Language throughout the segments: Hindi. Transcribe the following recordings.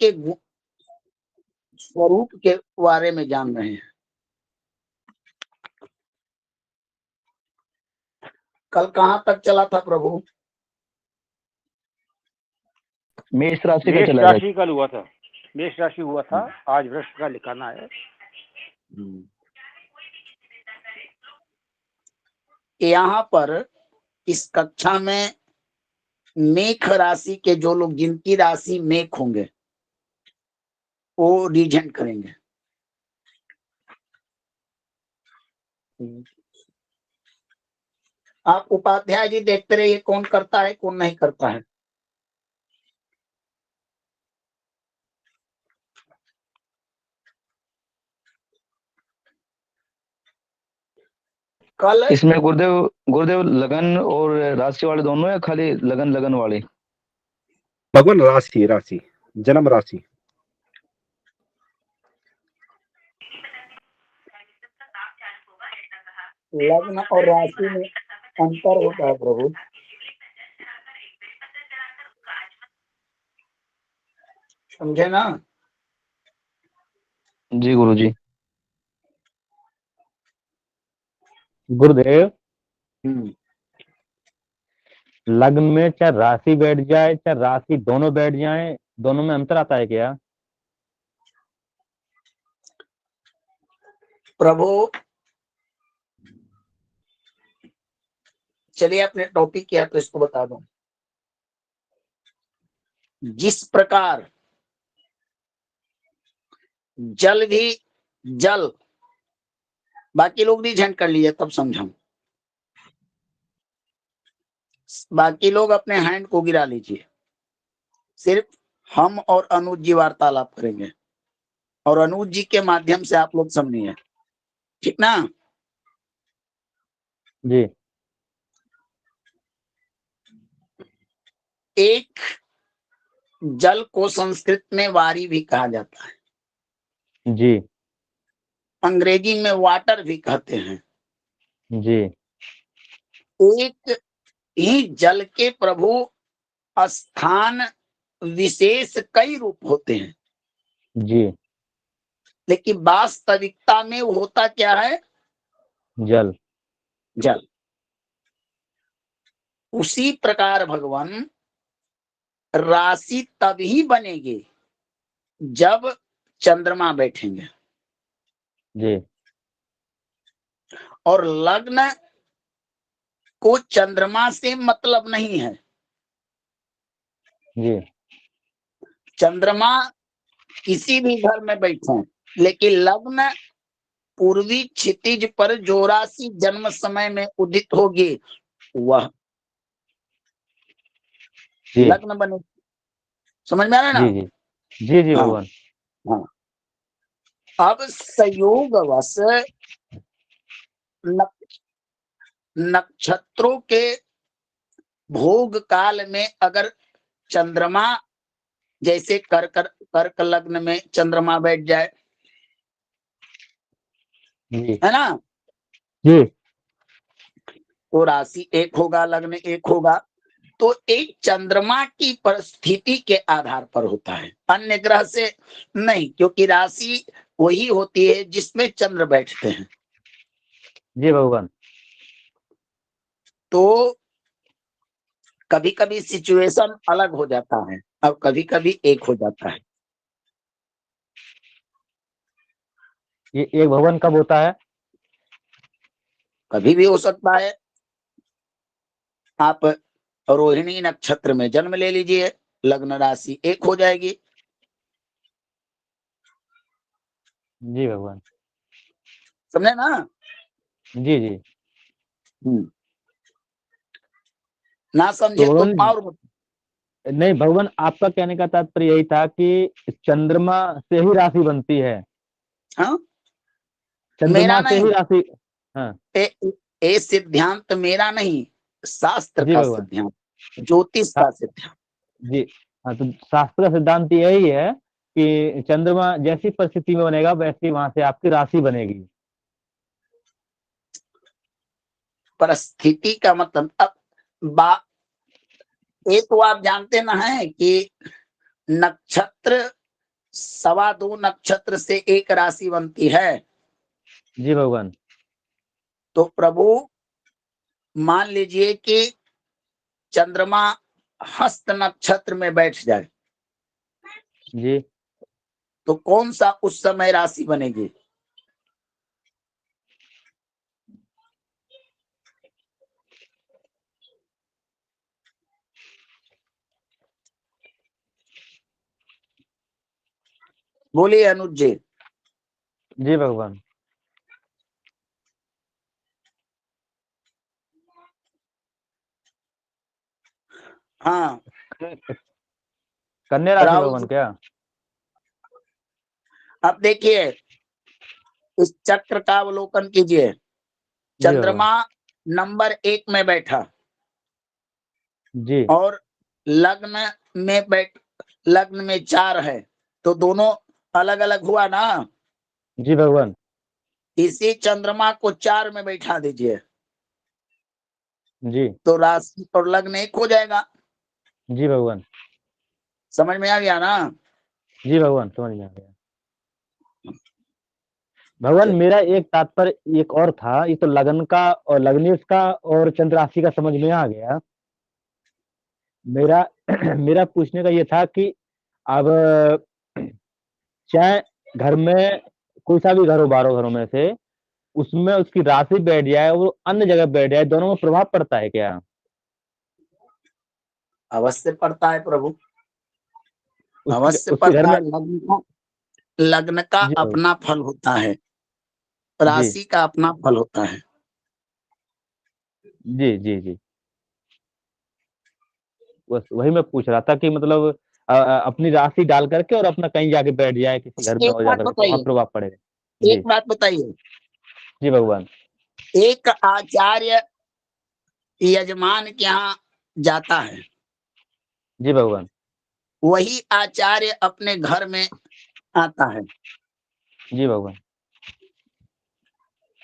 के स्वरूप के बारे में जान रहे हैं। कल कहाँ तक चला था प्रभु? मेष राशि का मेष चला राशि कल हुआ था, मेष राशि हुआ था, आज वृश्चिक का लिखाना है। यहाँ पर इस कक्षा में मेष राशि के जो लोग जिनकी राशि मेष होंगे वो रीजन करेंगे। आप उपाध्याय जी देखते रहिए कौन करता है कौन नहीं करता है। कल इसमें गुरुदेव लगन और राशि वाले दोनों या खाली लगन वाले? भगवान राशि जन्म राशि। लग्न और राशि में अंतर होता है प्रभु। समझे ना? जी गुरुजी। गुरुदेव, लग्न में चाहे राशि बैठ जाए चाहे राशि दोनों बैठ जाए, दोनों में अंतर आता है क्या? प्रभु चलिए अपने टॉपिक क्या तो इसको बता दो। जिस प्रकार जल भी जल, बाकी लोग भी झंड कर लिए तब समझाऊं। बाकी लोग अपने हैंड को गिरा लीजिए, सिर्फ हम और अनुज जी वार्तालाप करेंगे और अनुज जी के माध्यम से आप लोग समझिए, ठीक ना? जी। एक जल को संस्कृत में वारी भी कहा जाता है, जी अंग्रेजी में वाटर भी कहते हैं। जी। एक ही जल के प्रभु स्थान विशेष कई रूप होते हैं, जी। लेकिन वास्तविकता में वो होता क्या है? जल। जल। उसी प्रकार भगवान राशि तभी बनेगी जब चंद्रमा बैठेंगे, जी और लग्न को चंद्रमा से मतलब नहीं है। जी। चंद्रमा किसी भी घर में बैठे, लेकिन लग्न पूर्वी क्षितिज पर जो राशि जन्म समय में उदित होगी वह जी लग्न बने। समझ में आ रहा है ना? जी जी जी जी हाँ, भगवान। हाँ। अब संयोगवश नक्षत्रों के भोग काल में अगर चंद्रमा जैसे कर्क लग्न में चंद्रमा बैठ जाए, जी है ना, जी तो राशि एक होगा, लग्न एक होगा। तो एक चंद्रमा की परिस्थिति के आधार पर होता है, अन्य ग्रह से नहीं, क्योंकि राशि वही होती है जिसमें चंद्र बैठते हैं। जी भगवान। तो कभी कभी सिचुएशन अलग हो जाता है और कभी कभी एक हो जाता है। ये एक भगवान कब होता है? कभी भी हो सकता है। आप रोहिणी नक्षत्र में जन्म ले लीजिए, लग्न राशि एक हो जाएगी। जी भगवान। समझे ना? जी जी। ना समझे तो भगवान और नहीं, भगवान आपका कहने का तात्पर्य यही था कि चंद्रमा से ही राशि बनती है। हाँ, चंद्रमा मेरा से नहीं। ही राशि। हाँ ए सिद्धांत मेरा नहीं, शास्त्र जी का भगवान। सिद्धांत, ज्योतिष का सिद्धांत। जी हाँ, तो शास्त्र का सिद्धांत यही है कि चंद्रमा जैसी परिस्थिति में बनेगा वैसी वहां से आपकी राशि बनेगी। परिस्थिति का मतलब ये तो आप जानते ना है कि नक्षत्र 2.25 नक्षत्र से एक राशि बनती है। जी भगवान। तो प्रभु मान लीजिए कि चंद्रमा हस्त नक्षत्र में बैठ जाए, जी तो कौन सा उस समय राशि बनेगी? बोलिए अनुज जी। जी भगवान। हाँ कन्या राशि राहुल भगवान जी, क्या? अब देखिए इस चक्र का अवलोकन कीजिए। जी भगवान। चंद्रमा नंबर 1 में बैठा जी और लग्न लग्न में 4 है, तो दोनों अलग अलग हुआ ना। जी भगवान। इसी चंद्रमा को 4 में बैठा दीजिए जी तो राशि और लग्न एक हो जाएगा। जी भगवान। समझ में आ गया ना? जी भगवान समझ में आ गया। भगवान मेरा एक तात्पर्य एक और था, ये तो लगन का और लग्नेश का और चंद्र राशि का समझ में आ गया। मेरा मेरा पूछने का ये था कि अब चाहे घर में कोई सा भी घर हो, 12 घरों में से, उसमें उसकी राशि बैठ जाए और वो अन्य जगह बैठ जाए, दोनों में प्रभाव पड़ता है क्या? अवश्य पड़ता है प्रभु, अवश्य उसके घर पड़ता में। है। लग्न का जी अपना फल होता है, जी राशि का अपना फल होता है। जी जी जी बस वही मैं पूछ रहा था कि मतलब अपनी राशि डाल करके और अपना कहीं जाके बैठ जाए किसी घर में एक और बात जाकर के, वहां बताइए, प्रभाव पड़ेगा। जी एक बात बताइए, जी भगवान। एक आचार्य यजमान के यहाँ जाता है, जी भगवान। वही आचार्य अपने घर में आता है। जी भगवान।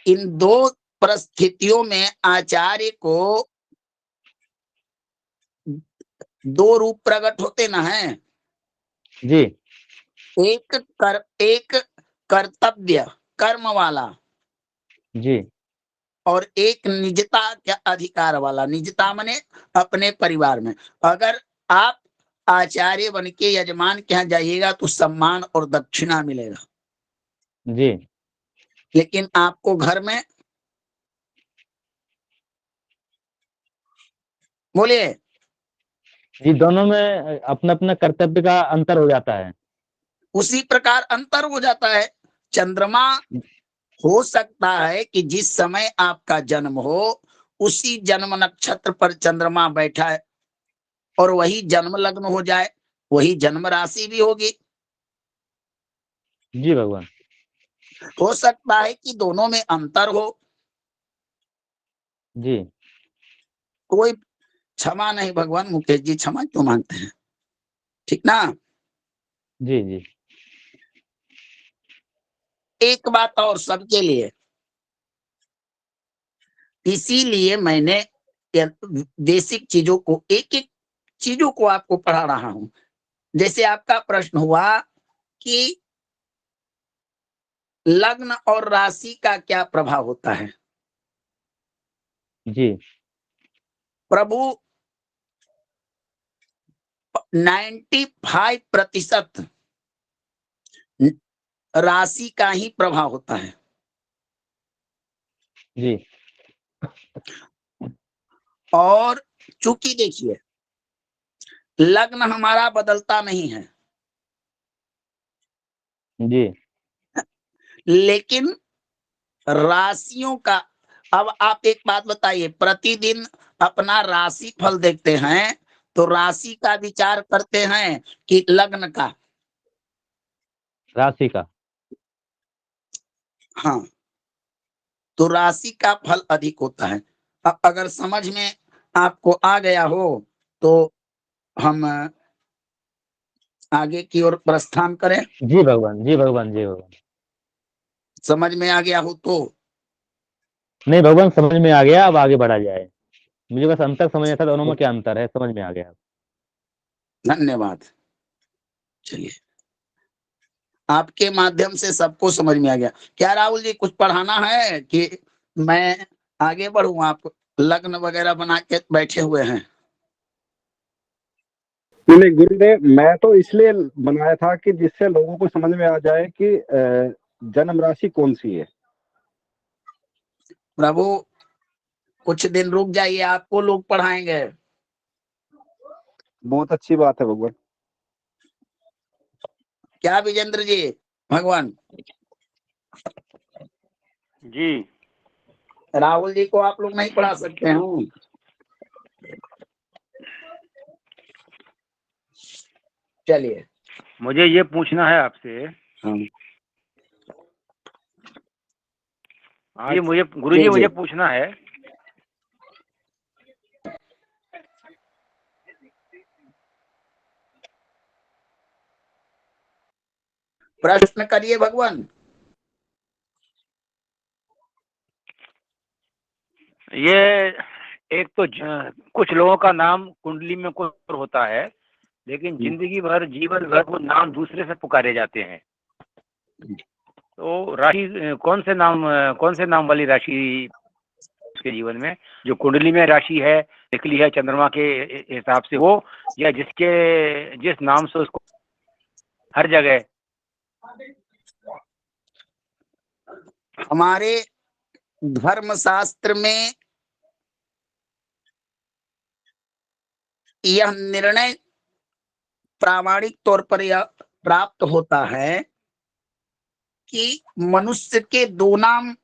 इन दो परिस्थितियों में आचार्य को दो रूप प्रकट होते ना है। जी एक कर्तव्य कर्म वाला जी और एक निजता के अधिकार वाला। निजता माने अपने परिवार में। अगर आप आचार्य बन के यजमान के यहाँ जाइएगा तो सम्मान और दक्षिणा मिलेगा, जी लेकिन आपको घर में, बोलिए, जी दोनों में अपना अपना कर्तव्य का अंतर हो जाता है। उसी प्रकार अंतर हो जाता है। चंद्रमा हो सकता है कि जिस समय आपका जन्म हो उसी जन्म नक्षत्र पर चंद्रमा बैठा है और वही जन्म लग्न हो जाए, वही जन्म राशि भी होगी। जी भगवान। हो सकता है कि दोनों में अंतर हो। जी कोई क्षमा नहीं भगवान, मुकेश जी क्षमा क्यों मांगते हैं, ठीक ना? जी जी एक बात और सबके लिए, इसीलिए मैंने बेसिक चीजों को, एक एक चीजों को आपको पढ़ा रहा हूं। जैसे आपका प्रश्न हुआ कि लग्न और राशि का क्या प्रभाव होता है। जी प्रभु 95% राशि का ही प्रभाव होता है। जी और चूंकि देखिए लग्न हमारा बदलता नहीं है, जी लेकिन राशियों का, अब आप एक बात बताइए, प्रतिदिन अपना राशि फल देखते हैं तो राशि का विचार करते हैं कि लग्न का? राशि का। हाँ, तो राशि का फल अधिक होता है। अब अगर समझ में आपको आ गया हो तो हम आगे की ओर प्रस्थान करें। जी भगवान। जी भगवान। जी भगवान। समझ में आ गया हो तो नहीं भगवान समझ में आ गया, अब आगे बढ़ा जाए। मुझे बस अंतर समझना था, दोनों में क्या अंतर है, समझ में आ गया। धन्यवाद। चलिए आपके माध्यम से सबको समझ में आ गया। क्या राहुल जी कुछ पढ़ाना है कि मैं आगे बढ़ूं? आप लग्न वगैरह बना के बैठे हुए हैं। नहीं गुरुदेव, मैं तो इसलिए बनाया था कि जिससे लोगों को समझ में आ जाए कि जन्म राशि कौन सी है। प्रभु कुछ दिन रुक जाइए, आपको लोग पढ़ाएंगे। बहुत अच्छी बात है भगवान। क्या विजेंद्र जी? भगवान जी। राहुल जी को आप लोग नहीं पढ़ा सकते हैं? चलिए। मुझे ये पूछना है आपसे। हाँ ये मुझे जी गुरुजी मुझे जी पूछना है। प्रश्न करिए भगवान। ये एक तो कुछ लोगों का नाम कुंडली में कुछ और होता है, लेकिन जिंदगी भर जीवन भर वो नाम दूसरे से पुकारे जाते हैं। तो राशि कौन से नाम वाली राशि के जीवन में, जो कुंडली में राशि है निकली है चंद्रमा के हिसाब से वो, या जिस नाम से उसको हर जगह? हमारे धर्मशास्त्र में यह निर्णय प्रामाणिक तौर पर यह प्राप्त होता है कि मनुष्य के दो नाम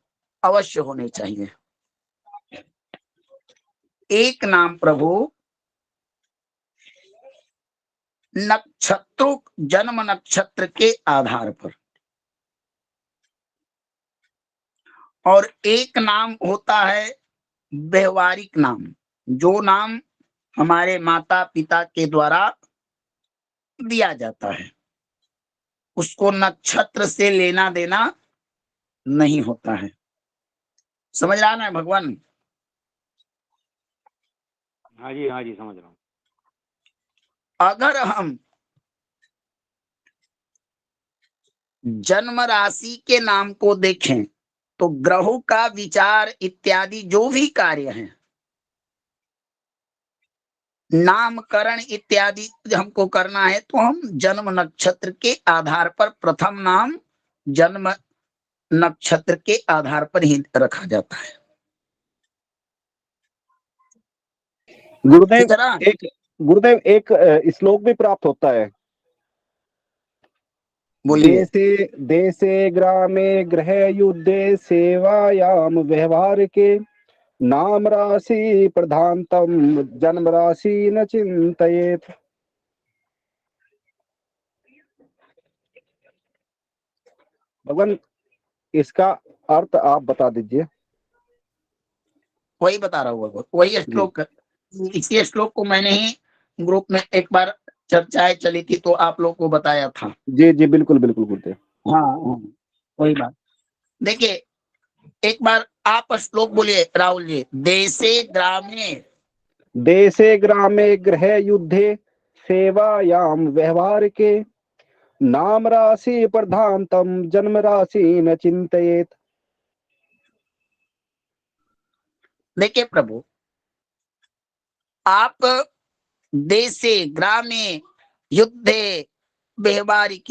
अवश्य होने चाहिए। एक नाम प्रभु नक्षत्रों, जन्म नक्षत्र के आधार पर, और एक नाम होता है व्यवहारिक नाम, जो नाम हमारे माता पिता के द्वारा दिया जाता है। उसको नक्षत्र से लेना देना नहीं होता है। समझ रहा ना भगवान? हाँ जी समझ रहा हूँ। अगर हम जन्म राशि के नाम को देखें तो ग्रहों का विचार इत्यादि जो भी कार्य हैं, नामकरण इत्यादि हमको करना है, तो हम जन्म नक्षत्र के आधार पर, प्रथम नाम जन्म नक्षत्र के आधार पर ही रखा जाता है। गुरुदेव ठीक है ना? एक श्लोक भी प्राप्त होता है। बोलिए। देशे देशे ग्रामे गृह युद्धे सेवायाम व्यवहार के नाम राशि प्रधानतम जन्म राशि न चिंतयेत। भगवान, इसका अर्थ आप बता दीजिए। वही बता रहा हूँ, वही श्लोक। इसी श्लोक को मैंने ही ग्रुप में एक बार चर्चाएं चली थी तो आप लोग को बताया था। जी जी बिल्कुल बिल्कुल गुरुदेव। हाँ वही बात। देखिए एक बार आप श्लोक बोलिए राहुल जी। देशे ग्रामे गृह युद्धे सेवायाम व्यवहार के नाम राशि प्रधानतम जन्म राशि न चिंतयेत। देखिए प्रभु, आप देशे ग्रामे युद्धे व्यवहारिक,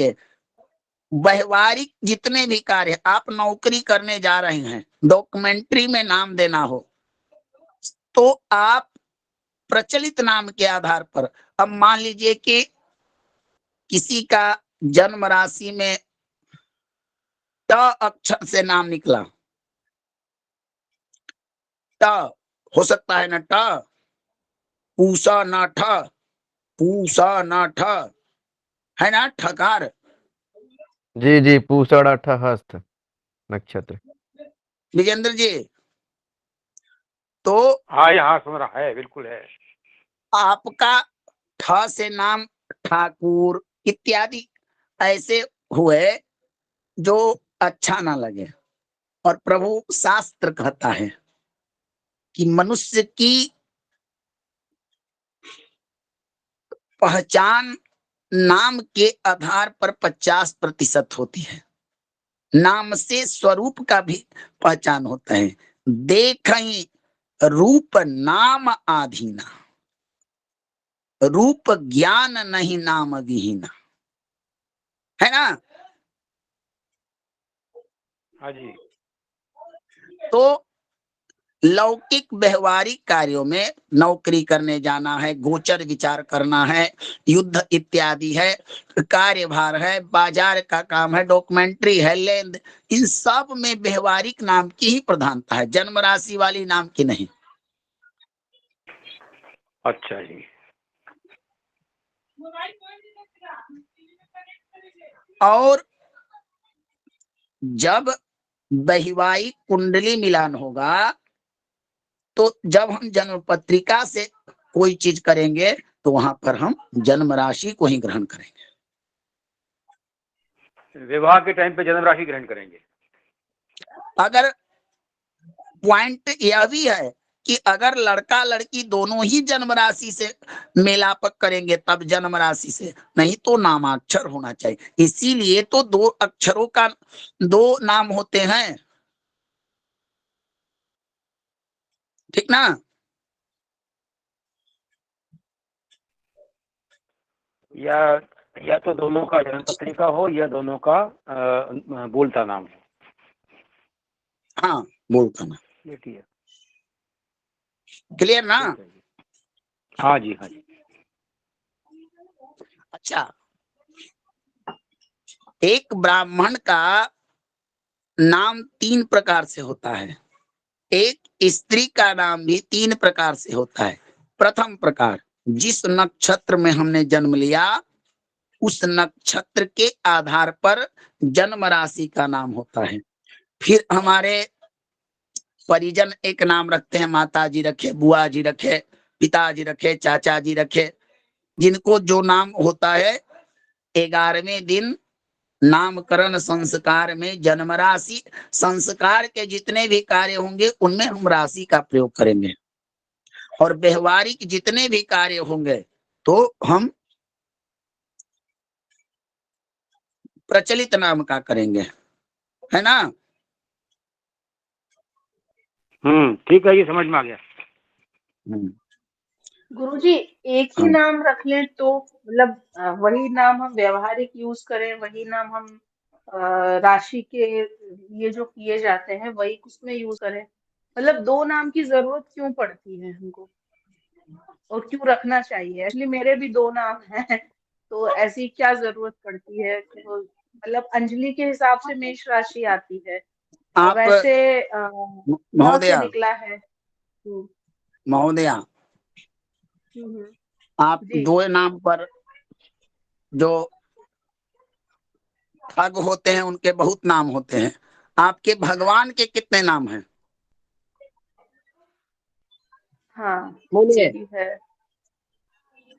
व्यवहारिक जितने भी कार्य, आप नौकरी करने जा रहे हैं, डॉक्यूमेंट्री में नाम देना हो, तो आप प्रचलित नाम के आधार पर, अब मान लीजिए कि किसी का जन्म राशि में ट अक्षर से नाम निकला, ट हो सकता है ना, ट पूसा न ठ, पूसा न ठ, है ना ठकार। जी जी, पूषण हस्त नक्षत्र। विजेंद्र जी, तो हाँ यहाँ सुन रहा है, बिल्कुल है। आपका ठ से नाम ठाकुर इत्यादि ऐसे हुए जो अच्छा ना लगे, और प्रभु शास्त्र कहता है कि मनुष्य की पहचान नाम के आधार पर 50% होती है। नाम से स्वरूप का भी पहचान होता है। देखई रूप नाम आधीना, रूप ज्ञान नहीं नाम विहीना, है ना। हाँ जी। तो लौकिक व्यवहारिक कार्यों में नौकरी करने जाना है, गोचर विचार करना है, युद्ध इत्यादि है, कार्यभार है, बाजार का काम है, डॉक्यूमेंट्री है, लेन, इन सब में व्यवहारिक नाम की ही प्रधानता है, जन्म राशि वाली नाम की नहीं। अच्छा जी। और जब वैवाहिक कुंडली मिलान होगा तो जब हम जन्म पत्रिका से कोई चीज करेंगे तो वहां पर हम जन्म राशि को ही ग्रहण करेंगे। विवाह के टाइम पे जन्म राशि ग्रहण करेंगे। अगर पॉइंट यह भी है कि अगर लड़का लड़की दोनों ही जन्म राशि से मेलापक करेंगे तब जन्म राशि से, नहीं तो नामाक्षर होना चाहिए। इसीलिए तो 2 अक्षरों का 2 नाम होते हैं, ठीक ना। या तो दोनों का जन्म पत्रिका हो या दोनों का बोलता नाम हो। हाँ, बोलता ना, ये ठीक है। क्लियर ना। ठीक है जी। हाँ जी, हाँ जी। अच्छा, एक ब्राह्मण का नाम 3 प्रकार से होता है, एक स्त्री का नाम भी 3 प्रकार से होता है। प्रथम प्रकार, जिस नक्षत्र में हमने जन्म लिया उस नक्षत्र के आधार पर जन्म राशि का नाम होता है। फिर हमारे परिजन एक नाम रखते हैं, माता जी रखे, बुआ जी रखे, पिताजी रखे, चाचा जी रखे, जिनको जो नाम होता है 11वें दिन नामकरण संस्कार में जन्म राशि, संस्कार के जितने भी कार्य होंगे उनमें हम राशि का प्रयोग करेंगे, और व्यवहारिक जितने भी कार्य होंगे तो हम प्रचलित नाम का करेंगे, है ना। ठीक है, ये समझ में आ गया। गुरुजी, एक ही हाँ। नाम रख लें तो मतलब वही नाम हम व्यवहारिक यूज करें, वही नाम हम राशि के ये जो किए जाते हैं वही उसमें यूज करें, मतलब 2 नाम की जरूरत क्यों पड़ती है हमको और क्यों रखना चाहिए? एक्चुअली मेरे भी 2 नाम हैं तो ऐसी क्या जरूरत पड़ती है? तो मतलब अंजलि के हिसाब से मेष राशि आती है और आप वैसे म से महोदया, निकला है। महोदया, हम्म, आप जी। 2 नाम पर जो ठग होते हैं उनके बहुत नाम होते हैं। आपके भगवान के कितने नाम हैं? हाँ, बोलिए। ये भी है।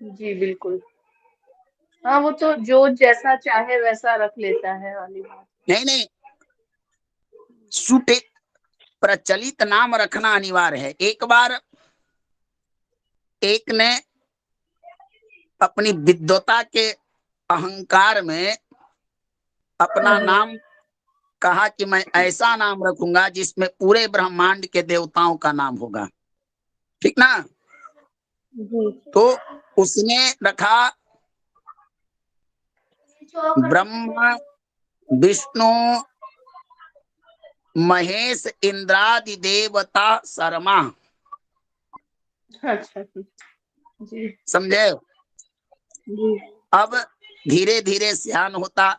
जी बिल्कुल। हाँ, वो तो जो जैसा चाहे वैसा रख लेता है वाली बात। नहीं नहीं, सुटे प्रचलित नाम रखना अनिवार्य है। एक बार एक ने अपनी विद्वता के अहंकार में अपना नाम कहा कि मैं ऐसा नाम रखूंगा जिसमें पूरे ब्रह्मांड के देवताओं का नाम होगा, ठीक ना। जी। तो उसने रखा ब्रह्मा विष्णु महेश इंद्रादि देवता शर्मा, अच्छा। जी। समझे। जी। अब धीरे धीरे सियान होता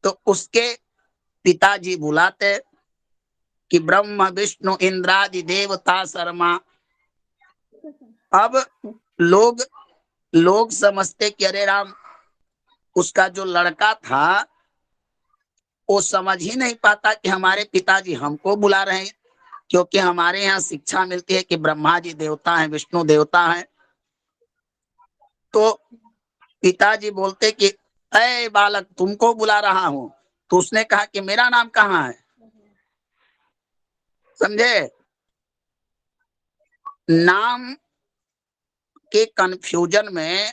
तो उसके पिताजी बुलाते कि ब्रह्म विष्णु इंद्रादि देवता शर्मा। अब लोग लोग समझते कि अरे राम, उसका जो लड़का था वो समझ ही नहीं पाता कि हमारे पिताजी हमको बुला रहे हैं, क्योंकि हमारे यहाँ शिक्षा मिलती है कि ब्रह्मा जी देवता हैं, विष्णु देवता हैं। तो पिताजी बोलते कि अरे बालक, तुमको बुला रहा हूं। तो उसने कहा कि मेरा नाम कहाँ है, समझे। नाम के कंफ्यूजन में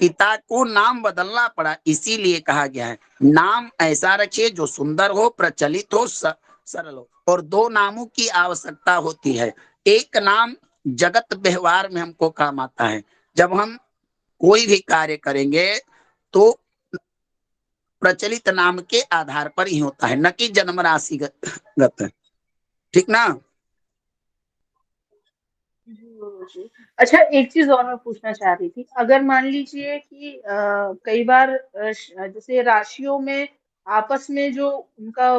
पिता को नाम बदलना पड़ा, इसीलिए कहा गया है नाम ऐसा रखिए जो सुंदर हो, प्रचलित हो, सरल हो। और दो नामों की आवश्यकता होती है। एक नाम जगत व्यवहार में हमको काम आता है, जब हम कोई भी कार्य करेंगे तो प्रचलित नाम के आधार पर ही होता है, न कि जन्म राशि गत। ठीक ना? जी। अच्छा, एक चीज और मैं पूछना चाह रही थी। अगर मान लीजिए कि कई बार जैसे राशियों में आपस में जो उनका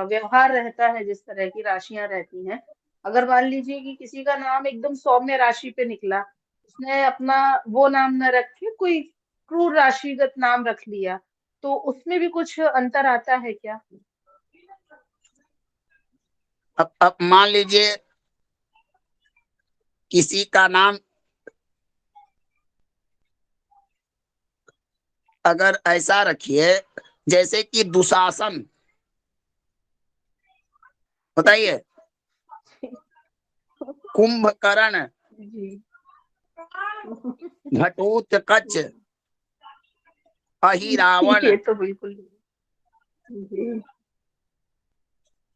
व्यवहार रहता है, जिस तरह की राशियां रहती हैं, अगर मान लीजिए कि किसी का नाम एकदम सौम्य राशि पे निकला, उसने अपना वो नाम न रख के कोई क्रूर राशिगत नाम रख लिया, तो उसमें भी कुछ अंतर आता है क्या? अब मान लीजिए किसी का नाम अगर ऐसा रखिए जैसे कि दुशासन, बताइए, कुंभकर्ण, जी। घटोत्कच, अहिरावण, ये तो बिल्कुल जी।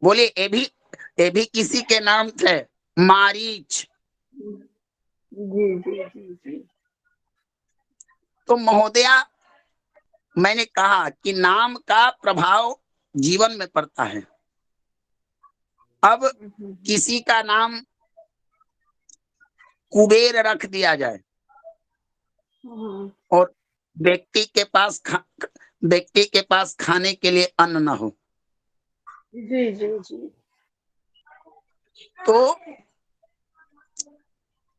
बोलिए ये भी किसी के नाम थे। मारीच। जी जी जी जी। तो महोदया, मैंने कहा कि नाम का प्रभाव जीवन में पड़ता है। अब किसी का नाम कुबेर रख दिया जाए और व्यक्ति के पास खाने के लिए अन्न न हो, जी जी जी। तो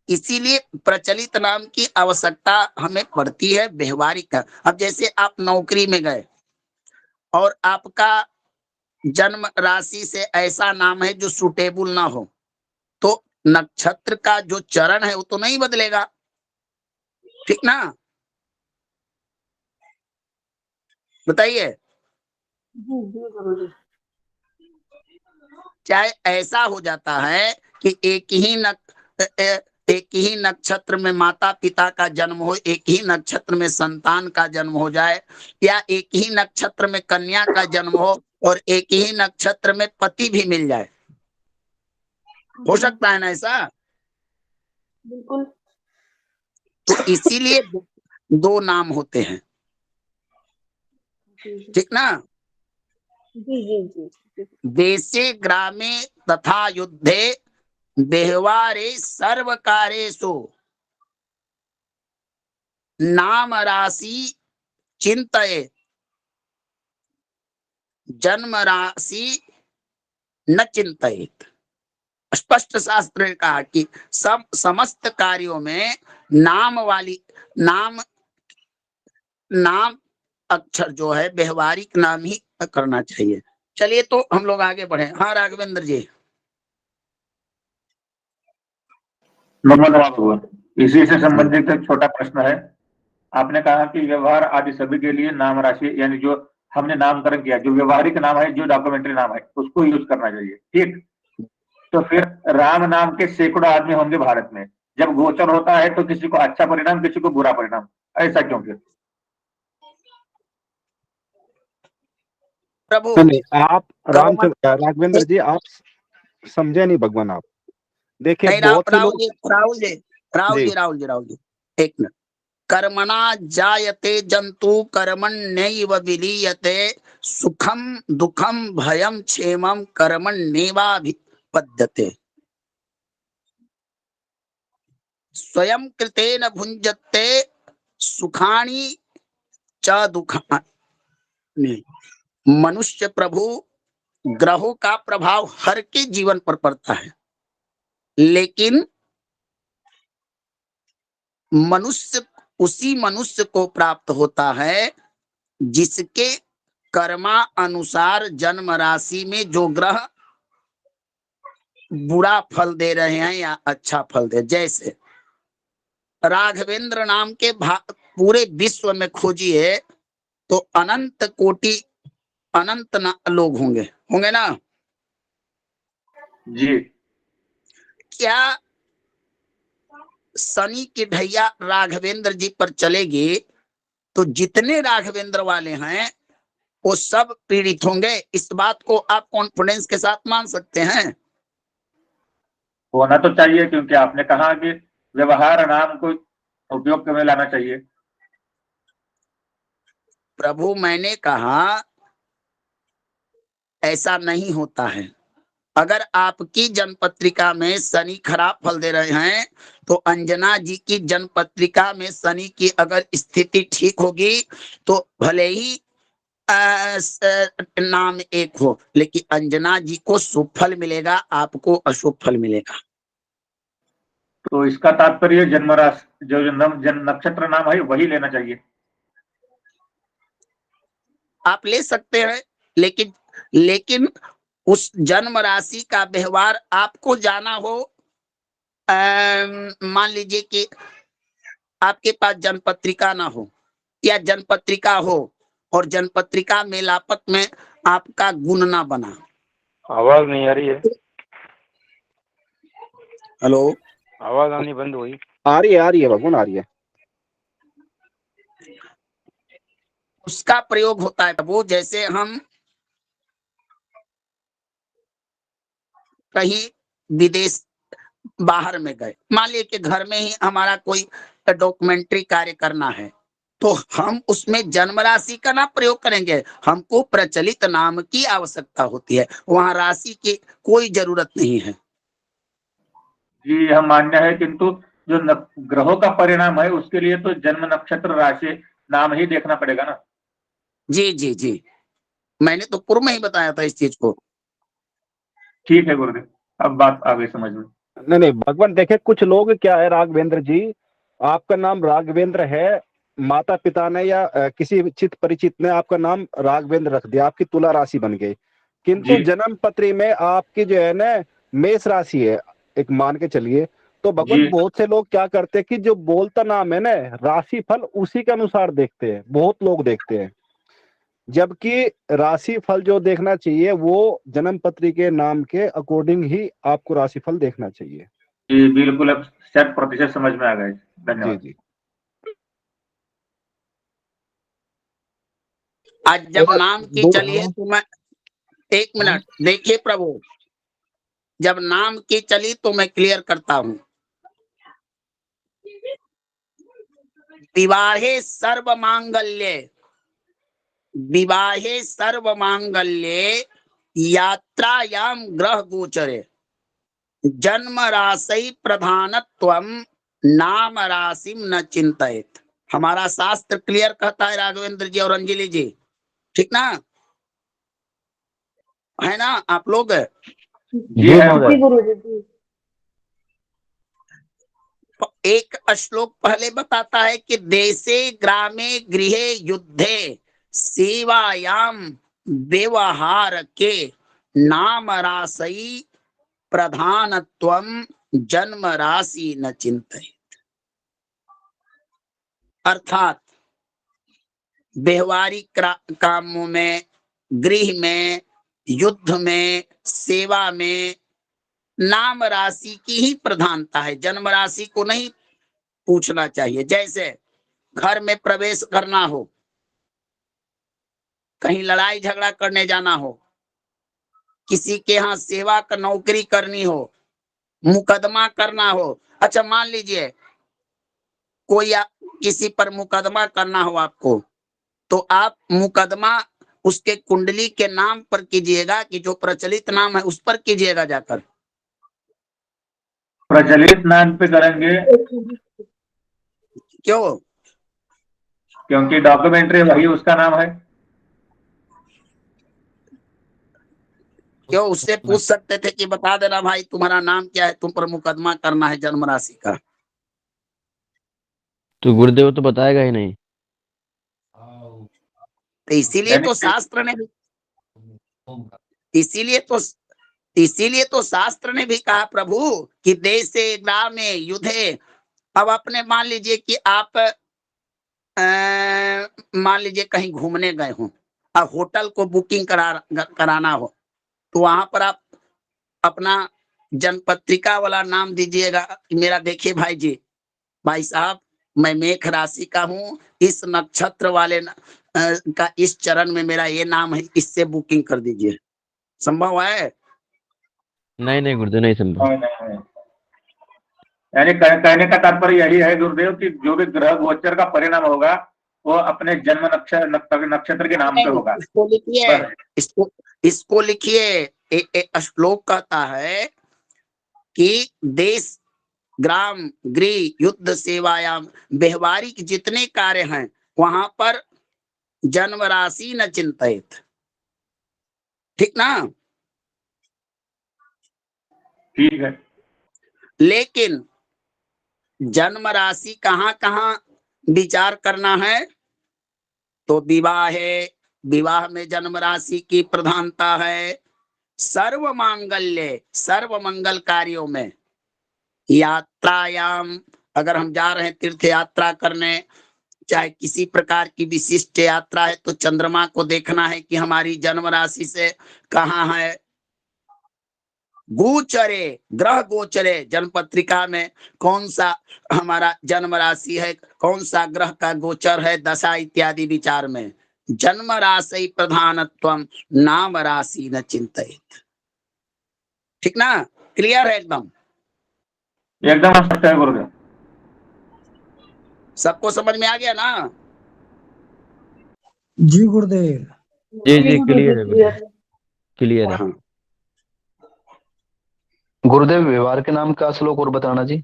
इसीलिए प्रचलित नाम की आवश्यकता हमें पड़ती है, व्यवहारिक। अब जैसे आप नौकरी में गए और आपका जन्म राशि से ऐसा नाम है जो सुटेबल ना हो, तो नक्षत्र का जो चरण है वो तो नहीं बदलेगा। ठीक ना? बताइए। जी जी गुरुजी। चाहे ऐसा हो जाता है कि एक ही नक्षत्र में माता पिता का जन्म हो, एक ही नक्षत्र में संतान का जन्म हो जाए, या एक ही नक्षत्र में कन्या का जन्म हो और एक ही नक्षत्र में पति भी मिल जाए, हो सकता है ना ऐसा? बिल्कुल। तो इसीलिए दो नाम होते हैं। जी जी ठीक ना? जी जी जी जी। देशे ग्रामे तथा युद्धे व्यवहारे सर्वकारेषु नाम राशि चिंतये, जन्म राशि न चिंतित। स्पष्ट शास्त्र ने कहा कि समस्त कार्यों में नाम नाम अक्षर जो है व्यवहारिक नाम ही करना चाहिए। चलिए तो हम लोग आगे बढ़े। हाँ राघवेंद्र जी। नमोनमः भगवान। इसी से संबंधित एक छोटा प्रश्न है। आपने कहा कि व्यवहार आदि सभी के लिए नाम राशि, यानी जो हमने नामकरण किया, जो व्यवहारिक नाम है, जो डॉक्यूमेंट्री नाम है, उसको यूज करना चाहिए। ठीक, तो फिर राम नाम के सैकड़ों आदमी होंगे भारत में, जब गोचर होता है तो किसी को अच्छा परिणाम, किसी को बुरा परिणाम, ऐसा क्यों? फिर प्रभु नहीं, आप कर्मठ, राघवेंद्र जी, आप समझे नहीं भगवान। आप देखिए, नहीं बहुत से राहुल लोग। जी, राहुल जी, राहुल जी। जी, राहुल जी, राहुल जी, एक मिनट। कर्मणा जायते जंतु कर्मण्यैव विलीयते, सुखम दुखम भयम क्षेमम कर्मण्येवाभिपद्यते, स्वयं कृतेन भुंजते सुखानि च दुखानि। मनुष्य प्रभु, ग्रहों का प्रभाव हर के जीवन पर पड़ता है, लेकिन उसी मनुष्य को प्राप्त होता है जिसके कर्मा अनुसार जन्म राशि में जो ग्रह बुरा फल दे रहे हैं या अच्छा फल दे। जैसे राघवेंद्र नाम के पूरे विश्व में खोजिए तो अनंत कोटि अनंत लोग होंगे ना? जी। क्या शनि की ढैया राघवेंद्र जी पर चलेगी तो जितने राघवेंद्र वाले हैं वो सब पीड़ित होंगे। इस बात को आप कॉन्फिडेंस के साथ मान सकते हैं। होना तो चाहिए, क्योंकि आपने कहा कि व्यवहार नाम को उपयोग में लाना चाहिए। प्रभु मैंने कहा ऐसा नहीं होता है। अगर आपकी जन्म पत्रिका में शनि खराब फल दे रहे हैं तो अंजना जी की जन्म पत्रिका में शनि की अगर स्थिति ठीक होगी तो भले ही नाम एक हो, लेकिन अंजना जी को शुभ फल मिलेगा, आपको अशुभ फल मिलेगा। तो इसका तात्पर्य जन्म राशि जो जन्म नक्षत्र नाम है वही लेना चाहिए। आप ले सकते हैं, लेकिन उस जन्म राशि का व्यवहार आपको जाना हो। मान लीजिए कि आपके पास जन्म पत्रिका ना हो या जन्म पत्रिका हो और जन्म पत्रिका में लापत में आपका गुण ना बना। आवाज नहीं आ रही है। हेलो, आवाज आनी बंद हुई। आ रही है भगवान, आ रही है। उसका प्रयोग होता है वो, जैसे हम कहीं विदेश बाहर में गए, मान लीजिए कि घर में ही हमारा कोई डॉक्यूमेंट्री कार्य करना है तो हम उसमें जन्म राशि का ना प्रयोग करेंगे, हमको प्रचलित नाम की आवश्यकता होती है, वहां राशि की कोई जरूरत नहीं है। जी हम मान्य है, किंतु जो ग्रहों का परिणाम है उसके लिए तो जन्म नक्षत्र राशि नाम ही देखना पड़ेगा ना। जी जी जी, मैंने तो पूर्व में ही बताया था इस चीज को। ठीक है गुरुदेव, अब बात आ गई समझ में। नहीं भगवान, देखे कुछ लोग क्या है, राघवेंद्र जी आपका नाम राघवेंद्र है, माता पिता ने या किसी चित परिचित ने आपका नाम राघवेंद्र रख दिया, आपकी तुला राशि बन गई, किंतु जी। जन्म पत्री में आपकी जो है ना मेष राशि है, एक मान के चलिए। तो भगवान जी। बहुत से लोग क्या करते हैं कि जो बोलता नाम है ना राशि फल उसी के अनुसार देखते हैं, बहुत लोग देखते हैं, जबकि राशि फल जो देखना चाहिए वो जन्म पत्री के नाम के अकॉर्डिंग ही आपको राशि फल देखना चाहिए। जी बिल्कुल, अब 100% समझ में आ गए। जी धन्यवाद। जी। आज जब नाम की चली है तो मैं, एक मिनट देखिए प्रभु, जब नाम की चली तो मैं क्लियर करता हूं। विवाहे सर्व मांगल्ये, विवाहे सर्व मांगल्ये यात्रायाम ग्रह गोचरे जन्म राशि प्रधानत्वम नाम राशि न चिंतित। हमारा शास्त्र क्लियर कहता है राघवेंद्र जी और अंजलि जी, ठीक ना, है ना आप लोग? जी है। जी गुरुजी जी। एक श्लोक पहले बताता है कि देशे ग्रामे गृहे युद्धे सेवायाम व्यवहार के नाम राशि प्रधानत्वम जन्म राशि न चिंतित। अर्थात व्यवहारिक कामों में, गृह में, युद्ध में, सेवा में नाम राशि की ही प्रधानता है, जन्म राशि को नहीं पूछना चाहिए। जैसे घर में प्रवेश करना हो, कहीं लड़ाई झगड़ा करने जाना हो, किसी के यहाँ सेवा का नौकरी करनी हो, मुकदमा करना हो। अच्छा मान लीजिए कोई किसी पर मुकदमा करना हो आपको, तो आप मुकदमा उसके कुंडली के नाम पर कीजिएगा कि जो प्रचलित नाम है उस पर कीजिएगा जाकर? प्रचलित नाम पे करेंगे, क्यों? क्योंकि डॉक्यूमेंट्री वही उसका नाम है। क्यों उससे पूछ सकते थे कि बता देना भाई तुम्हारा नाम क्या है, तुम पर मुकदमा करना है जन्म राशि का। तो गुरुदेव तो बताएगा ही नहीं। तो इसीलिए तो शास्त्र ने भी, इसीलिए तो शास्त्र ने भी कहा प्रभु कि देशे ग्रामे युद्धे। अब अपने मान लीजिए कि आप मान लीजिए कहीं घूमने गए हो, अब होटल को बुकिंग कराना हो तो वहां पर आप अपना जन्म पत्रिका वाला नाम दीजिएगा कि मेरा देखिए भाई जी भाई साहब मैं मेष राशि का हूँ, इस नक्षत्र वाले का इस चरण में मेरा ये नाम है, इससे बुकिंग कर दीजिए। संभव है? नहीं नहीं गुरुदेव, नहीं संभव। नहीं। यानी कहने का तात्पर्य यही है गुरुदेव कि जो भी ग्रह गोचर का परिणाम होगा वो अपने जन्म नक्षत्र के नाम पे होगा। इसको लिखिए, बस। इसको लिखिए। श्लोक कहता है कि देश, ग्राम, गृह, युद्ध, सेवायाम, व्यवहारिक जितने कार्य हैं वहां पर जन्म राशि न चिंतित। ठीक ना? ठीक है। लेकिन जन्म राशि कहाँ कहाँ विचार करना है? तो विवाह है, विवाह में जन्म राशि की प्रधानता है। सर्व मांगल्य, सर्व मंगल कार्यों में, यात्रायाम, अगर हम जा रहे हैं तीर्थ यात्रा करने, चाहे किसी प्रकार की विशिष्ट यात्रा है, तो चंद्रमा को देखना है कि हमारी जन्म राशि से कहाँ है। गोचरे, ग्रह गोचरे, जन्म पत्रिका में कौन सा हमारा जन्म राशि है, कौन सा ग्रह का गोचर है, दशा इत्यादि विचार में जन्म राशि प्रधानत्वम नाम राशि न चिंतित। ठीक ना? क्लियर है एकदम? एकदम स्पष्ट है गुरुदेव। सबको समझ में आ गया ना? जी गुरुदेव। जी जी क्लियर है गुरुदेव, क्लियर है। हाँ। गुरुदेव व्यवहार के नाम का श्लोक और बताना जी।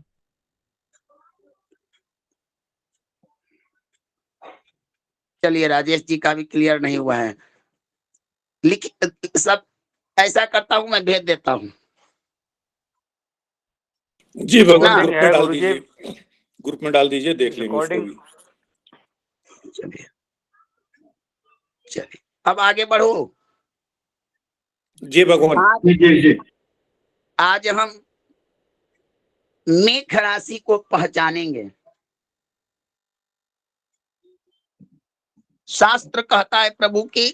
चलिए, राजेश जी का भी क्लियर नहीं हुआ है। लिख सब ऐसा करता हूं, मैं भेज देता हूं। जी भगवान, ना? ग्रुप में डाल दीजिए, ग्रुप में डाल दीजिए, देख लेंगे उसको भी। चलिए चलिए, अब आगे बढ़ो। जी भगवान। जी। आज हम मेष राशि को पहचानेंगे। शास्त्र कहता है प्रभु की,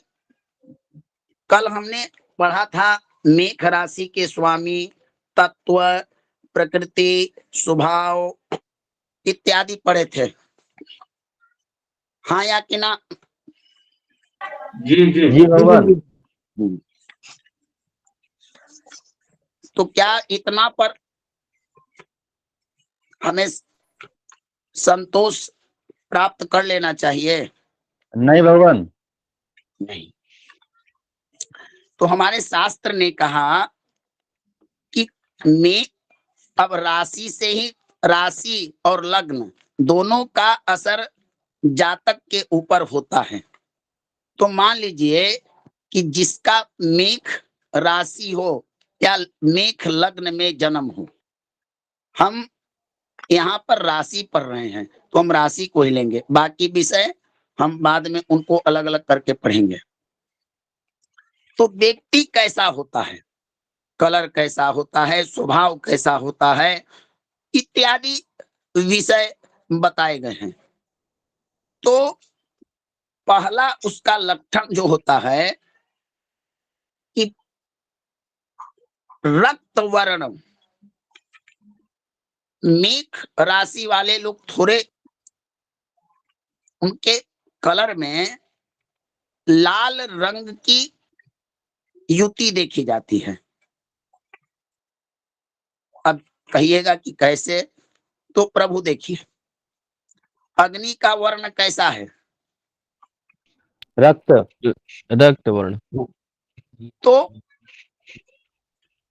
कल हमने पढ़ा था मेष राशि के स्वामी, तत्व, प्रकृति, स्वभाव इत्यादि पढ़े थे। हाँ या कि ना? जी जी भगवान। तो क्या इतना पर हमें संतोष प्राप्त कर लेना चाहिए? नहीं भगवान। नहीं। तो हमारे शास्त्र ने कहा कि में अब राशि से ही, राशि और लग्न दोनों का असर जातक के ऊपर होता है। तो मान लीजिए कि जिसका मेष राशि हो या मेष लग्न में जन्म हो, हम यहाँ पर राशि पढ़ रहे हैं तो हम राशि को ही लेंगे, बाकी विषय हम बाद में उनको अलग अलग करके पढ़ेंगे। तो व्यक्ति कैसा होता है, कलर कैसा होता है, स्वभाव कैसा होता है इत्यादि विषय बताए गए हैं। तो पहला उसका लक्षण जो होता है कि रक्त वर्ण, मेष राशि वाले लोग थोड़े, उनके कलर में लाल रंग की युति देखी जाती है। अब कहिएगा कि कैसे? तो प्रभु देखिए, अग्नि का वर्ण कैसा है? रक्त। रक्त वर्ण। तो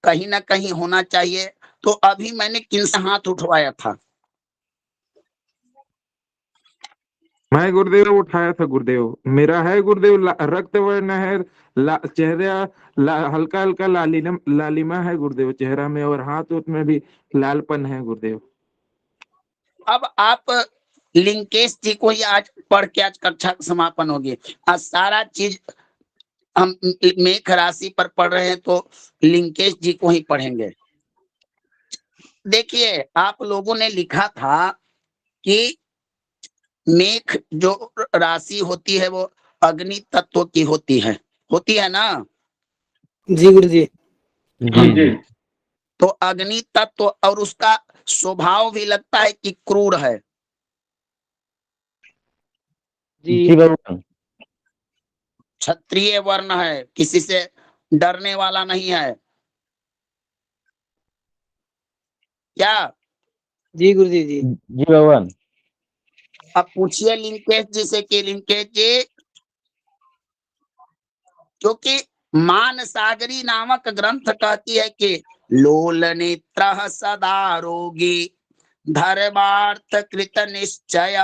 कहीं ना कहीं होना चाहिए। तो अभी मैंने किनसे हाथ उठवाया था? मैं गुरुदेव उठाया था गुरुदेव। मेरा है गुरुदेव, रक्त वर्ण है, चेहरा हल्का हल्का लालिमा है गुरुदेव चेहरा में, और हाथ उत में भी लालपन है गुरुदेव। अब आप लिंकेश जी को ही आज पढ़ के आज कक्षा का समापन होगी। आज सारा चीज हम मेष राशि पर पढ़ रहे हैं तो लिंकेश जी को ही पढ़ेंगे। देखिए, आप लोगों ने लिखा था कि मेष जो राशि होती है वो अग्नि तत्व की होती है ना? जी गुरु जी। तो अग्नि तत्व, और उसका स्वभाव भी लगता है कि क्रूर है। जी भगवान। क्षत्रिय वर्ण है, किसी से डरने वाला नहीं है क्या? जी गुरुजी जी। जी भगवान। अब पूछिए लिंकेश जी से कि लिंकेश जी, क्योंकि मान सागरी नामक ग्रंथ कहती है कि लोल नेत्र सदा रोगी धर्मार्थ कृत निश्चय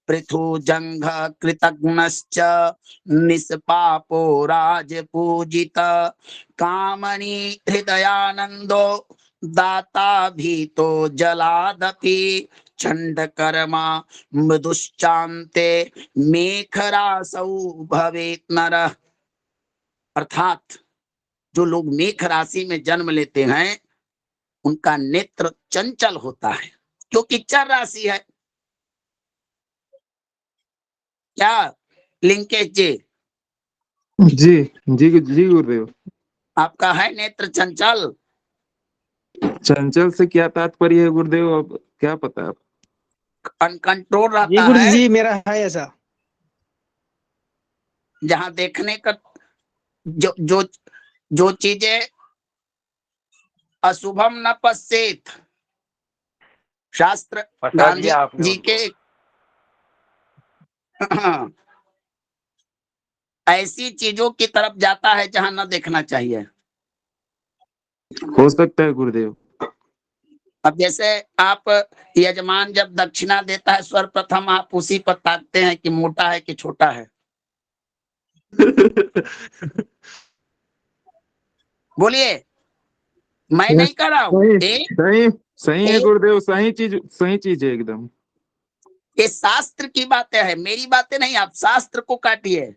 पृथु जंघ कृतघ्नश्च निष्पापो राज पूजित कामनी हृदयानंदो दाता भीतो जलादपि चंड कर्मा मृदुश्चान्ते मेखरासौ भवेत् नरः। अर्थात जो लोग मेघ राशि में जन्म लेते हैं उनका नेत्र चंचल होता है, क्योंकि चर राशि है। क्या लिंकेश जी? जी जी जी गुरुदेव। आपका है नेत्र चंचल? चंचल से क्या तात्पर्य है गुरुदेव, अब क्या पता आप? अनकंट्रोल जी रहता गुरुजी है, जी, मेरा है ऐसा। जहां देखने का जो जो जो चीजें अशुभम न पश्येत, शास्त्र फंसा गांधी दिया आपने जी उनको। के ऐसी चीजों की तरफ जाता है जहां न देखना चाहिए। हो सकता है गुरुदेव। अब जैसे आप यजमान जब दक्षिणा देता है सर्वप्रथम आप उसी पर ताकते हैं कि मोटा है कि छोटा है। बोलिए, मैं नहीं कर रहा हूं। सही सही सही है गुरुदेव, सही चीज है एकदम। ये शास्त्र की बातें है, मेरी बातें नहीं। आप शास्त्र को काटिए।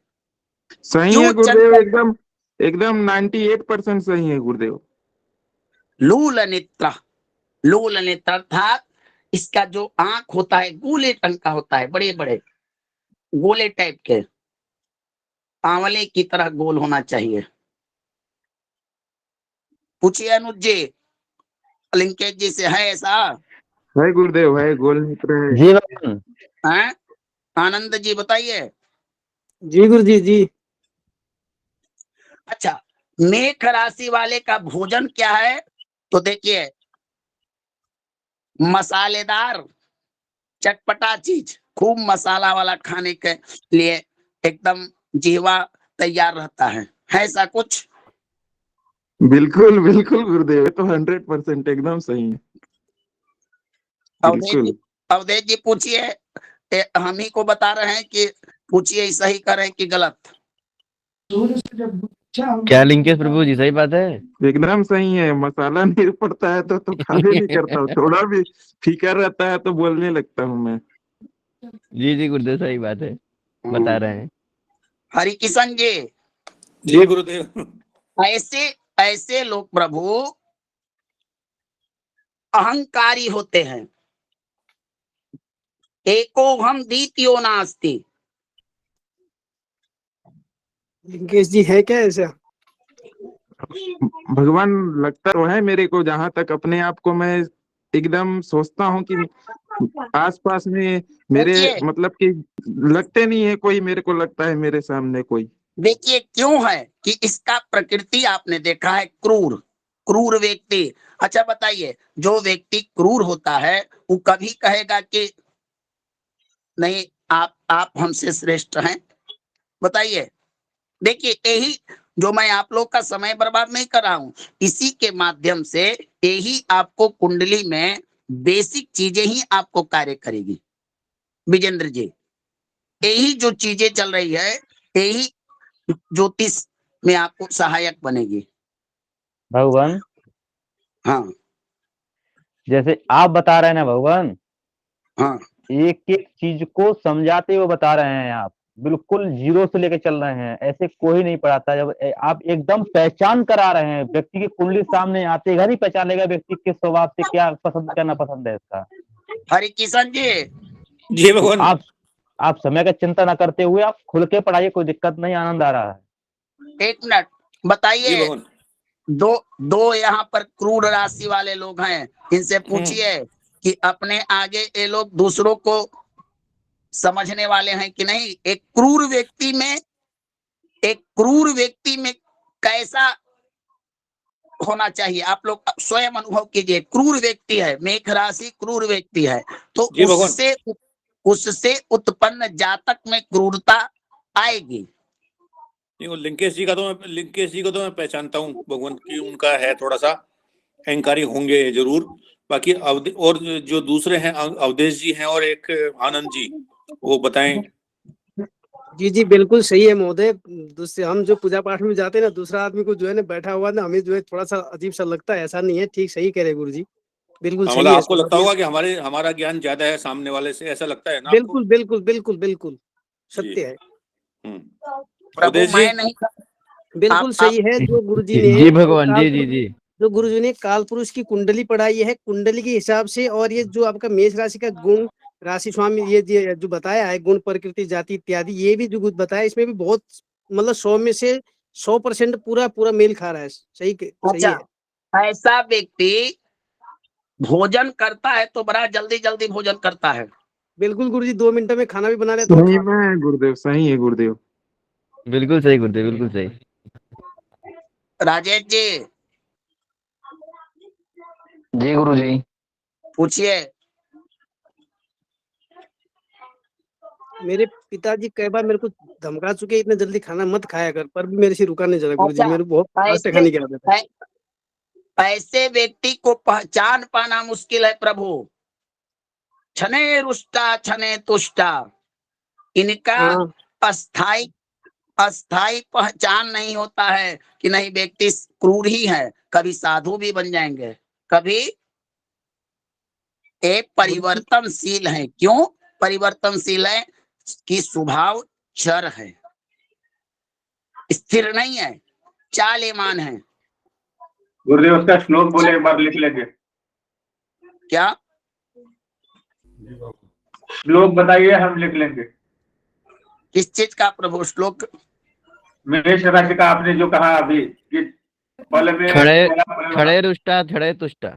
सही है क्यों गुरुदेव, चंचल? एकदम एकदम 98% सही है गुरुदेव। लूल नेत्र, लूल नेत्र अर्थात इसका जो आंख होता है गोले रंग का होता है, बड़े बड़े गोले टाइप के, आंवले की तरह गोल होना चाहिए। पूछिए अनुज जी, लिंकेश जी से, है ऐसा? है गुरुदेव, है गोल नेत्र है। जी भगवान। हैं? आनंद जी बताइए। जी गुरुजी जी। अच्छा, मेष राशि वाले का भोजन क्या है? तो देखिए, मसालेदार चटपटा चीज, खूब मसाला वाला खाने के लिए एकदम जीवा तैयार रहता है ऐसा कुछ? बिल्कुल बिल्कुल गुरुदेव, ये तो 100% एकदम सही है। अवधेश जी, बिल्कुल। अवधेश जी पूछिए। हम ही को बता रहे हैं कि पूछिए सही करें कि गलत। क्या लिंकेश प्रभु जी, सही बात है? एकदम सही है, मसाला नहीं पड़ता है तो खाने नहीं करता हूँ, थोड़ा भी फीका रहता है तो बोलने लगता हूँ मैं। जी जी गुरुदेव, सही बात है, बता रहे हैं। हरिकिशन जी, जी गुरुदेव। ऐसे ऐसे लोग प्रभु अहंकारी होते हैं। एको हम द्वितीयो नास्ति। लिंकेश जी है क्या ऐसा? भगवान लगता तो है मेरे को, जहां तक अपने आप को मैं एकदम सोचता हूँ कि आसपास में मेरे देखिए, मतलब कि लगते नहीं है कोई, मेरे को लगता है मेरे सामने कोई। देखिए क्यों है कि इसका प्रकृति आपने देखा है क्रूर, क्रूर व्यक्ति। अच्छा बताइए, जो व्यक्ति क्रूर होता है वो कभी कहेगा कि नहीं आप हमसे श्रेष्ठ हैं? बताइए। देखिए, यही जो मैं आप लोग का समय बर्बाद नहीं कर रहा हूं, इसी के माध्यम से यही आपको कुंडली में बेसिक चीजें ही आपको कार्य करेगी विजेंद्र जी। यही जो चीजें चल रही है यही ज्योतिष में आपको सहायक बनेगी। भगवान, हाँ जैसे आप बता रहे हैं ना भगवान, हाँ एक एक चीज को समझाते हुए बता रहे हैं आप, बिल्कुल जीरो से लेके चल रहे हैं। ऐसे कोई नहीं पढ़ाता। जब आप एकदम पहचान करा रहे हैं, व्यक्ति की कुंडली सामने आते घर ही पहचान लेगा व्यक्ति के स्वभाव से क्या पसंद क्या नापसंद है इसका। हरिकिशन जी, जी भगवान। आप समय का चिंता न करते हुए आप खुल के पढ़ाइए, कोई दिक्कत नहीं, आनंद आ रहा है। 1 मिनट जी बताइए। भगवान। दो दो यहाँ पर क्रूर राशि वाले लोग हैं, इनसे पूछिए कि अपने आगे ये लोग दूसरों को समझने वाले हैं कि नहीं? एक क्रूर व्यक्ति में कैसा होना चाहिए, आप लोग स्वयं अनुभव कीजिए। क्रूर व्यक्ति है, मेष राशि क्रूर व्यक्ति है, तो जी भगवान। उससे उत्पन्न जातक में क्रूरता आएगी। नहीं, वो लिंकेश जी को तो मैं पहचानता हूँ भगवान की, उनका है थोड़ा सा अहंकारी होंगे जरूर। बाकी और जो दूसरे हैं अवधेश जी हैं और एक आनंद जी, वो बताएं। जी जी बिल्कुल सही है महोदय। दूसरे हम जो पूजा पाठ में जाते हैं ना, दूसरा आदमी को जो है ना बैठा हुआ ना, हमें जो है थोड़ा सा अजीब सा लगता है, ऐसा नहीं है, ठीक सही कह रहे गुरु जी, बिल्कुल मतलब सही है। आपको लगता होगा कि हमारा ज्ञान ज्यादा है सामने वाले से, ऐसा लगता है ना आपको? बिल्कुल बिल्कुल बिल्कुल बिल्कुल सत्य है। प्रभु अवधेश जी? मैं नहीं, बिल्कुल सही है जो गुरुजी जी ने भगवान, जी जी जी। जो गुरुजी ने काल पुरुष की कुंडली पढ़ाई है, कुंडली के हिसाब से, और ये जो आपका मेष राशि का गुण राशि स्वामी ये जो बताया है, गुण प्रकृति जाति इत्यादि, ये भी जो कुछ बताया इसमें भी बहुत मतलब 100 में से 100% पूरा पूरा मेल खा रहा है। सही अच्छा है। ऐसा व्यक्ति भोजन करता है तो बड़ा जल्दी जल्दी भोजन करता है। बिल्कुल गुरुजी, 2 मिनट में खाना भी बना लेता हूँ। सही में गुरुदेव, सही है गुरुदेव। बिल्कुल सही गुरुदेव, बिल्कुल सही। राजेश जी जी गुरुजी। पूछिए। मेरे पिताजी कई बार मेरे को धमका चुके, इतना जल्दी खाना मत खाया कर, पर भी मेरे से रुका नहीं जा रहा गुरुजी, अच्छा मेरे को बहुत फास्ट खाने की आदत है। ऐसे व्यक्ति को पहचान पाना मुश्किल है प्रभु। छने रुष्टा छने तुष्टा, इनका अस्थाई पहचान नहीं होता है कि नहीं व्यक्ति क्रूर ही है, कभी साधु भी बन जाएंगे, कभी एक परिवर्तनशील है। क्यों परिवर्तनशील है? कि स्वभाव चर है, स्थिर नहीं है, चालेमान है। गुरुदेव उसका श्लोक बोले, एक बार लिख लेंगे। क्या श्लोक बताइए, हम लिख लेंगे। किस चीज का प्रभु श्लोक? मेष राशि का आपने जो कहा अभी कि पल में छड़े रुष्टा छड़े तुष्टा,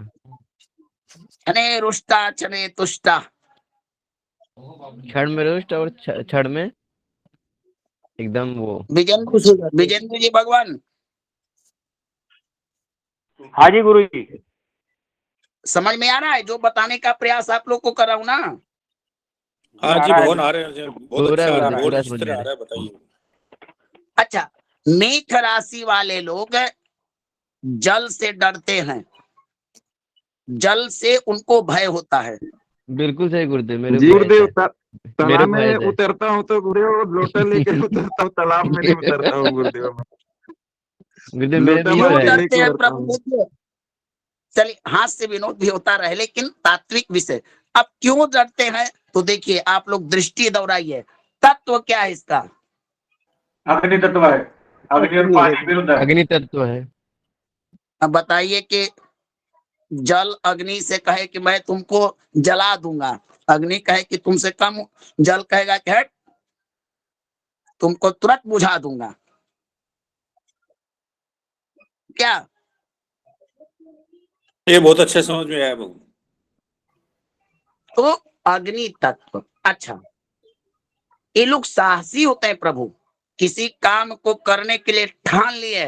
छने रुष्टा छने तुष्टा, क्षण में रुष्ट और क्षण में एकदम वो विजेंद्र जी भगवान। हाँ जी गुरु जी, समझ में आ रहा है जो बताने का प्रयास आप लोग को कर रहा हूँ ना? हाँ जी भगवान, आ रहे हैं, बहुत अच्छा आ रहा है, पूरा बहुत अच्छी तरह आ रहा है, बताइए। अच्छा, मेष राशि वाले लोग जल से डरते हैं, जल से उनको भय होता है। बिल्कुल सही गुरुदेव, मेरे जी गुरुदेव, तालाब भय में है। उतरता हूँ तो गुरुदेव लोटा लेके उतरता हूँ, तालाब में नहीं उतरता हूँ गुरुदेव। गुरुदेव मेरे लोटा भी क्यों भय है। डरते हैं प्रभु? चलिए हाथ से विनोद भी होता रहे, लेकिन तात्विक विषय। अब क्यों डरते हैं तो देखिए, आप लोग दृष्टि दोहराइए। तत्व क्या है इसका? अग्नि तत्व है, अग्नि और पानी विरुद्ध है। अग्नि तत्व है। अब बताइए कि जल अग्नि से कहे कि मैं तुमको जला दूंगा, अग्नि कहे कि तुमसे कम, जल कहेगा कि हट तुमको तुरंत बुझा दूंगा। क्या ये बहुत अच्छा समझ में आया बाबू। तो अग्नि तत्व। अच्छा, ये लोग साहसी होते हैं प्रभु, किसी काम को करने के लिए ठान लिए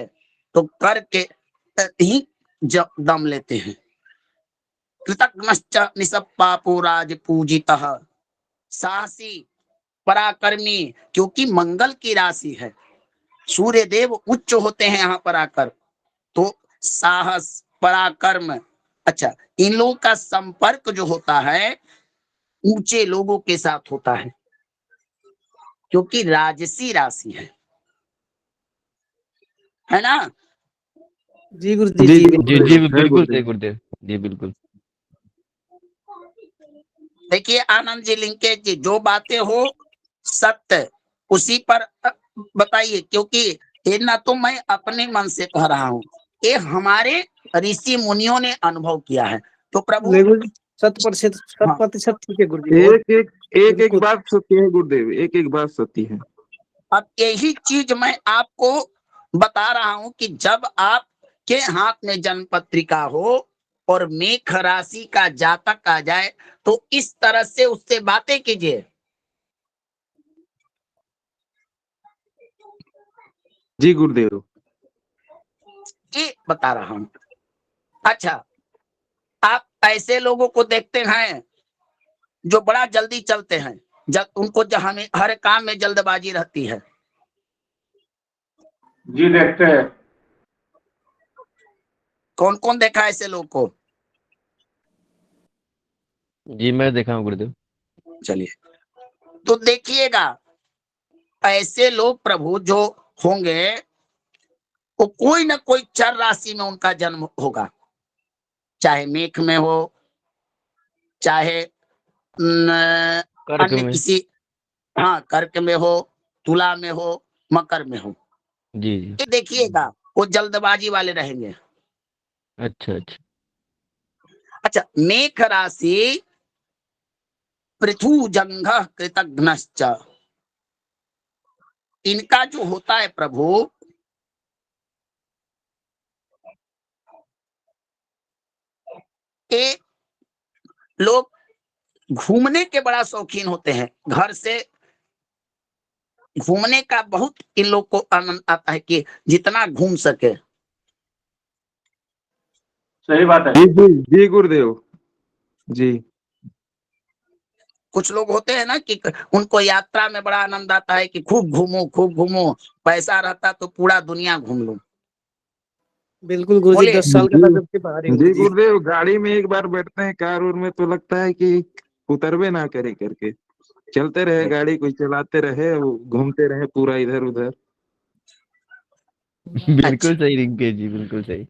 तो करके ही दम लेते हैं। कृतघ्नश्च निसप्पापो राज पूजितः, साहसी पराक्रमी, क्योंकि मंगल की राशि है, सूर्य देव उच्च होते हैं यहाँ पर आकर, तो साहस पराक्रम। अच्छा, इन लोगों का संपर्क जो होता है ऊंचे लोगों के साथ होता है, क्योंकि राजसी राशि है ना? जी गुरु जी, जी जी बिल्कुल सही गुरुदेव, जी बिल्कुल। देखिए आनंद जी, लिंकेश जी, जो बातें हो सत्य उसी पर बताइए, क्योंकि ये ना तो मैं अपने मन से कह रहा हूँ, ये हमारे ऋषि मुनियों ने अनुभव किया है। तो प्रभु 100% ठीक है गुरु जी। एक बात सत्य है गुरुदेव, एक बात सत्य है। अब यही चीज मैं आपको बता रहा हूं कि जब आपके हाथ में जन्म पत्रिका हो और मेष राशि का जातक आ जाए तो इस तरह से उससे बातें कीजिए। जी गुरुदेव। ये बता रहा हूं। अच्छा, आप ऐसे लोगों को देखते हैं जो बड़ा जल्दी चलते हैं, जब उनको जहां में हर काम में जल्दबाजी रहती है। जी देखते हैं। कौन कौन देखा ऐसे लोग को? जी मैं देखा हूँ गुरुदेव। चलिए, तो देखिएगा, ऐसे लोग प्रभु जो होंगे वो कोई ना कोई चर राशि में उनका जन्म होगा, चाहे मेष में हो, चाहे कर्क अन्य में। किसी, हाँ, कर्क में हो, तुला में हो, मकर में हो। जी जी। ये देखिएगा वो जल्दबाजी वाले रहेंगे। अच्छा अच्छा। अच्छा, मेष राशि पृथु जंघ कृतघ्नश्च, इनका जो होता है प्रभु, ये लोग घूमने के बड़ा शौकीन होते हैं। घर से घूमने का बहुत इन लोग को आनंद आता है कि जितना घूम सके। सही बात है। जी जी जी गुरुदेव जी। कुछ लोग होते हैं ना कि उनको यात्रा में बड़ा आनंद आता है कि खूब घूमो खूब घूमो, पैसा रहता तो पूरा दुनिया घूम लूं। बिल्कुल गुरुजी, बोलिए। 10 साल का था जी जब से बाहर ही जी गुरुजी। गुरुदेव, गाड़ी में एक बार बैठते हैं कार उर में तो लगता है कि उतरवे ना करे करके, चलते रहे गाड़ी, कोई चलाते रहे, वो घूमते रहे पूरा इधर उधर। अच्छा, बिल्कुल सही रिंकेश जी, बिल्कुल सही।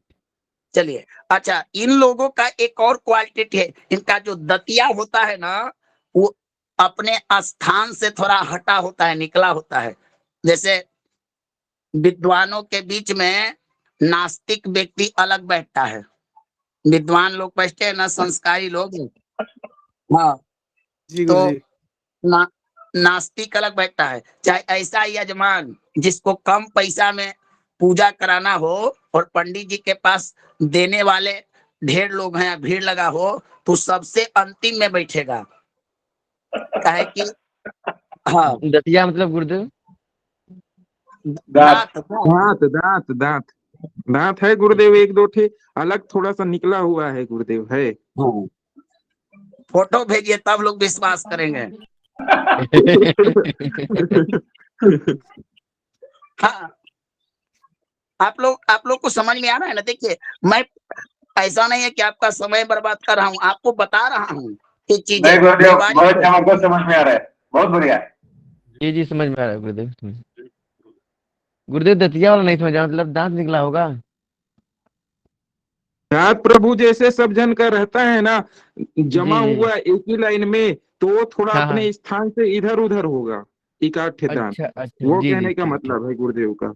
चलिए। अच्छा, इन लोगों का एक और क्वालिटी है, इनका जो दतिया होता है ना, वो अपने स्थान से थोड़ा हटा होता है, निकला होता है। जैसे विद्वानों के बीच में नास्तिक व्यक्ति अलग बैठता है, विद्वान लोग बैठते हैं ना, संस्कारी लोग। हाँ, जी तो गुरुजी। ना नास्तिक अलग बैठता है। चाहे ऐसा यजमान जिसको कम पैसा में पूजा कराना हो और पंडित जी के पास देने वाले ढेर लोग हैं, भीड़ लगा हो, तो सबसे अंतिम में बैठेगा। काहे कि हाँ, दतिया मतलब गुरुदेव? दांत। दांत, दांत दांत दांत दांत है गुरुदेव, एक दो ठे अलग थोड़ा सा निकला हुआ है गुरुदेव, है। हाँ। फोटो भेजिए तब लोग विश्वास करेंगे। हाँ, आप लोग को समझ में आ रहा है ना? देखिए, मैं ऐसा नहीं है कि आपका समय बर्बाद कर रहा हूँ, आपको बता रहा हूँ ये चीजें नहीं गुरुदेव, व्यवहारिक बहुत अच्छा, हमको समझ में आ रहा है, बहुत बढ़िया। जी जी समझ में आ रहा है गुरुदेव। गुरुदेव दतिया वाला नहीं समझा, मतलब दांत निकला होगा। दांत प्रभु जैसे सब जन का रहता है ना, जी जमा जी। हुआ एक ही लाइन में, तो वो थोड़ा हाँ हाँ। अपने स्थान से इधर उधर होगा, इकट्ठे दांत। अच्छा अच्छा, वो जी जी कहने का ठीक ठीक। मतलब है गुरुदेव का।